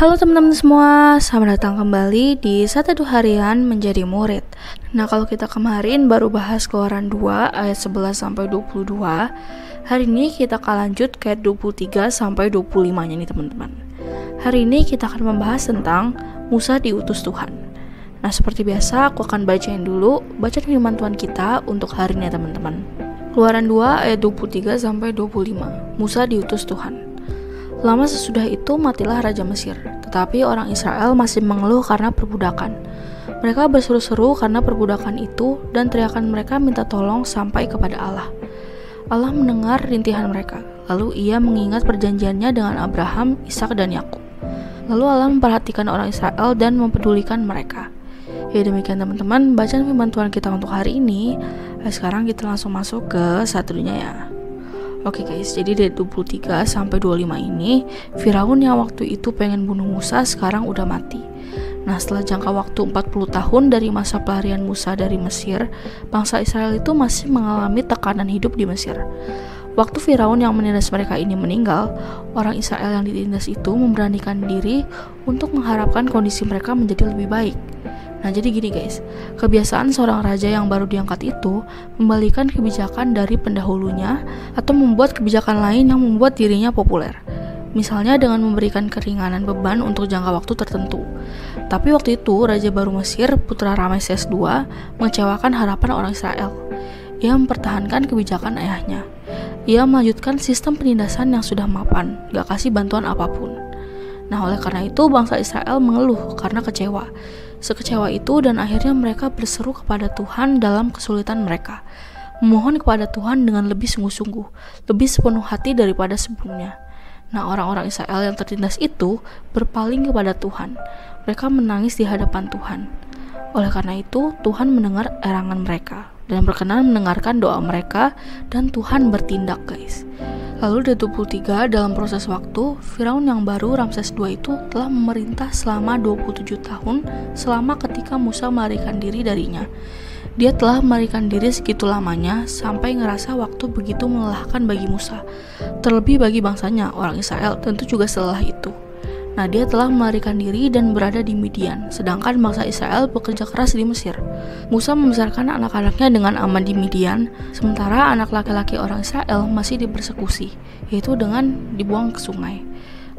Halo teman-teman semua, selamat datang kembali di Satu Harian Menjadi Murid. Nah, kalau kita kemarin baru bahas Keluaran 2 ayat 11 sampai 22, hari ini kita akan lanjut ke ayat 23 sampai 25-nya nih teman-teman. Hari ini kita akan membahas tentang Musa diutus Tuhan. Nah, seperti biasa aku akan bacain dulu bacaan firman Tuhan kita untuk hari ini ya teman-teman. Keluaran 2 ayat 23 sampai 25. Musa diutus Tuhan. Lama sesudah itu matilah Raja Mesir, tetapi orang Israel masih mengeluh karena perbudakan. Mereka berseru-seru karena perbudakan itu dan teriakan mereka minta tolong sampai kepada Allah. Allah mendengar rintihan mereka, lalu ia mengingat perjanjiannya dengan Abraham, Ishak dan Yakub. Lalu Allah memperhatikan orang Israel dan mempedulikan mereka. Ya demikian teman-teman, bacaan firman Tuhan kita untuk hari ini. Sekarang kita langsung masuk ke satunya ya. Oke guys, jadi dari 23 sampai 25 ini, Firaun yang waktu itu pengen bunuh Musa sekarang udah mati. Nah, setelah jangka waktu 40 tahun dari masa pelarian Musa dari Mesir, bangsa Israel itu masih mengalami tekanan hidup di Mesir. Waktu Firaun yang menindas mereka ini meninggal, orang Israel yang ditindas itu memberanikan diri untuk mengharapkan kondisi mereka menjadi lebih baik. Nah, jadi gini guys, kebiasaan seorang raja yang baru diangkat itu membalikan kebijakan dari pendahulunya atau membuat kebijakan lain yang membuat dirinya populer. Misalnya dengan memberikan keringanan beban untuk jangka waktu tertentu. Tapi waktu itu, Raja baru Mesir, putra Rameses II, mengecewakan harapan orang Israel. Ia mempertahankan kebijakan ayahnya. Ia melanjutkan sistem penindasan yang sudah mapan, gak kasih bantuan apapun. Nah, oleh karena itu bangsa Israel mengeluh karena kecewa. Sekecewa itu dan akhirnya mereka berseru kepada Tuhan dalam kesulitan mereka. Memohon kepada Tuhan dengan lebih sungguh-sungguh, lebih sepenuh hati daripada sebelumnya. Nah, orang-orang Israel yang tertindas itu berpaling kepada Tuhan. Mereka menangis di hadapan Tuhan. Oleh karena itu, Tuhan mendengar erangan mereka dan berkenan mendengarkan doa mereka dan Tuhan bertindak guys. Lalu di 23 dalam proses waktu, Firaun yang baru Ramses II itu telah memerintah selama 27 tahun selama ketika Musa melarikan diri darinya. Dia telah melarikan diri segitu lamanya sampai ngerasa waktu begitu melelahkan bagi Musa. Terlebih bagi bangsanya, orang Israel, tentu juga setelah itu. Nah, dia telah melarikan diri dan berada di Midian, sedangkan bangsa Israel bekerja keras di Mesir. Musa membesarkan anak-anaknya dengan aman di Midian, sementara anak laki-laki orang Israel masih dipersekusi, yaitu dengan dibuang ke sungai.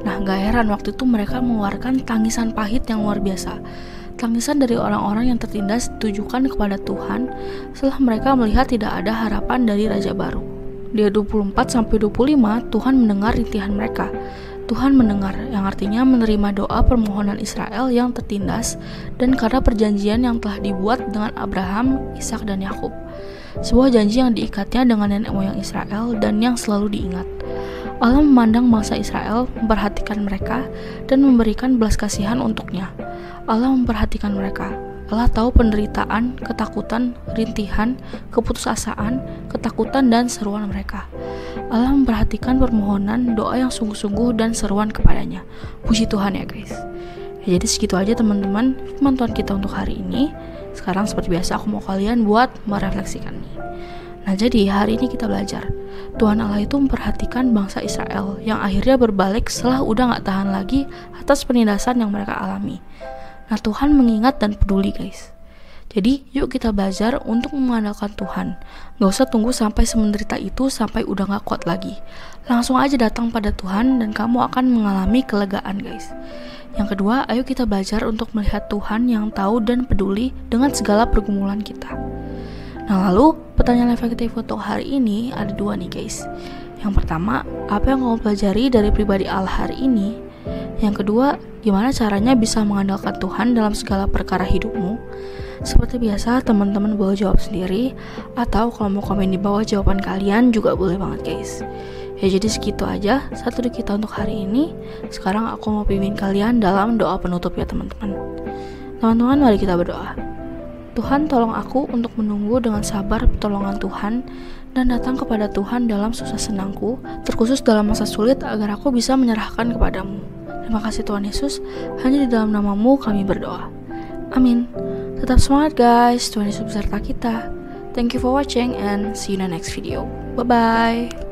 Nah, gak heran waktu itu mereka mengeluarkan tangisan pahit yang luar biasa. Tangisan dari orang-orang yang tertindas ditujukan kepada Tuhan setelah mereka melihat tidak ada harapan dari Raja baru. Di 24-25, Tuhan mendengar rintihan mereka. Tuhan mendengar, yang artinya menerima doa permohonan Israel yang tertindas dan karena perjanjian yang telah dibuat dengan Abraham, Ishak dan Yakub. Sebuah janji yang diikatnya dengan nenek moyang Israel dan yang selalu diingat. Allah memandang bangsa Israel, memperhatikan mereka dan memberikan belas kasihan untuknya. Allah memperhatikan mereka. Allah tahu penderitaan, ketakutan, rintihan, keputusasaan, ketakutan, dan seruan mereka. Allah memperhatikan permohonan, doa yang sungguh-sungguh, dan seruan kepadanya. Puji Tuhan ya guys. Ya, jadi segitu aja teman-teman firman Tuhan kita untuk hari ini. Sekarang seperti biasa aku mau kalian buat merefleksikan nih. Nah, jadi hari ini kita belajar Tuhan Allah itu memperhatikan bangsa Israel yang akhirnya berbalik setelah udah gak tahan lagi atas penindasan yang mereka alami. Nah, Tuhan mengingat dan peduli guys. Jadi yuk kita belajar untuk mengandalkan Tuhan. Gak usah tunggu sampai semenderita itu sampai udah gak kuat lagi. Langsung aja datang pada Tuhan dan kamu akan mengalami kelegaan guys. Yang kedua, ayo kita belajar untuk melihat Tuhan yang tahu dan peduli dengan segala pergumulan kita. Nah, lalu pertanyaan reflektif untuk hari ini ada dua nih guys. Yang pertama, apa yang kamu pelajari dari pribadi Allah hari ini? Yang kedua, gimana caranya bisa mengandalkan Tuhan dalam segala perkara hidupmu? Seperti biasa, teman-teman boleh jawab sendiri, atau kalau mau komen di bawah jawaban kalian juga boleh banget guys. Ya, jadi segitu aja satu dari kita untuk hari ini. Sekarang aku mau pimpin kalian dalam doa penutup ya teman-teman. Teman-teman, mari kita berdoa. Tuhan, tolong aku untuk menunggu dengan sabar pertolongan Tuhan dan datang kepada Tuhan dalam susah senangku, terkhusus dalam masa sulit agar aku bisa menyerahkan kepadamu. Terima kasih Tuhan Yesus, hanya di dalam namamu kami berdoa. Amin. Tetap semangat guys, Tuhan Yesus beserta kita. Thank you for watching and see you in the next video. Bye-bye.